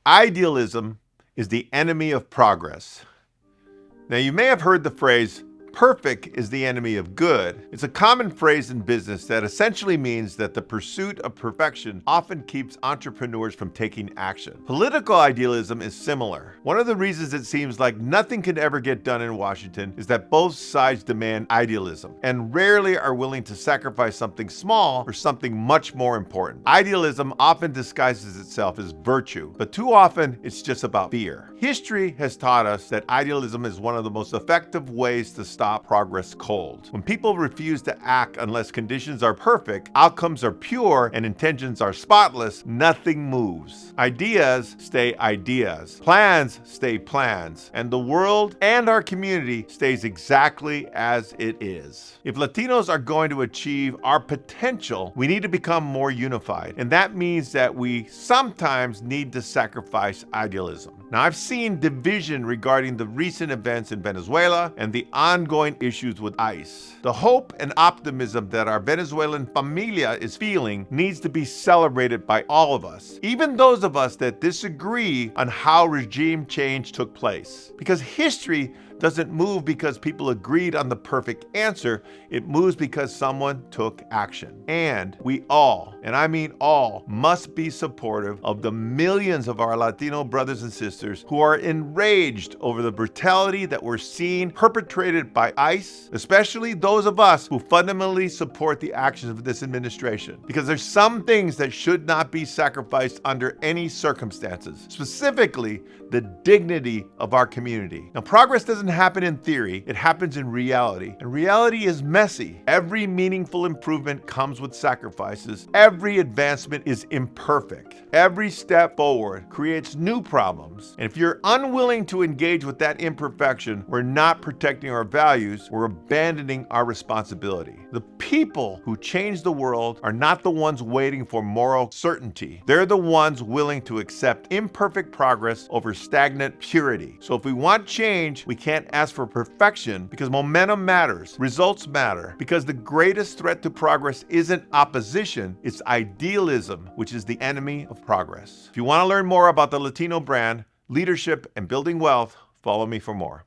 Idealism is the enemy of progress. Now, you may have heard the phrase, perfect is the enemy of good. It's a common phrase in business that essentially means that the pursuit of perfection often keeps entrepreneurs from taking action. Political idealism is similar. One of the reasons it seems like nothing can ever get done in Washington is that both sides demand idealism and rarely are willing to sacrifice something small for something much more important. Idealism often disguises itself as virtue, but too often it's just about fear. History has taught us that idealism is one of the most effective ways to stop progress cold. When people refuse to act unless conditions are perfect, outcomes are pure, and intentions are spotless, nothing moves. Ideas stay ideas. Plans stay plans. And the world and our community stays exactly as it is. If Latinos are going to achieve our potential, we need to become more unified. And that means that we sometimes need to sacrifice idealism. Now, I've seen division regarding the recent events in Venezuela and the ongoing issues with ICE. The hope and optimism that our Venezuelan familia is feeling needs to be celebrated by all of us, even those of us that disagree on how regime change took place. Because history doesn't move because people agreed on the perfect answer. It moves because someone took action. And we all, and I mean all, must be supportive of the millions of our Latino brothers and sisters who are enraged over the brutality that we're seeing perpetrated by ICE, especially those of us who fundamentally support the actions of this administration. Because there's some things that should not be sacrificed under any circumstances, specifically the dignity of our community. Now, progress doesn't happen in theory, it happens in reality. And reality is messy. Every meaningful improvement comes with sacrifices. Every advancement is imperfect. Every step forward creates new problems. And if you're unwilling to engage with that imperfection, we're not protecting our values, we're abandoning our responsibility. The people who change the world are not the ones waiting for moral certainty. They're the ones willing to accept imperfect progress over stagnant purity. So if we want change, we can't ask for perfection because momentum matters, results matter, because the greatest threat to progress isn't opposition, it's idealism, which is the enemy of progress. If you want to learn more about the Latino brand, leadership, and building wealth, follow me for more.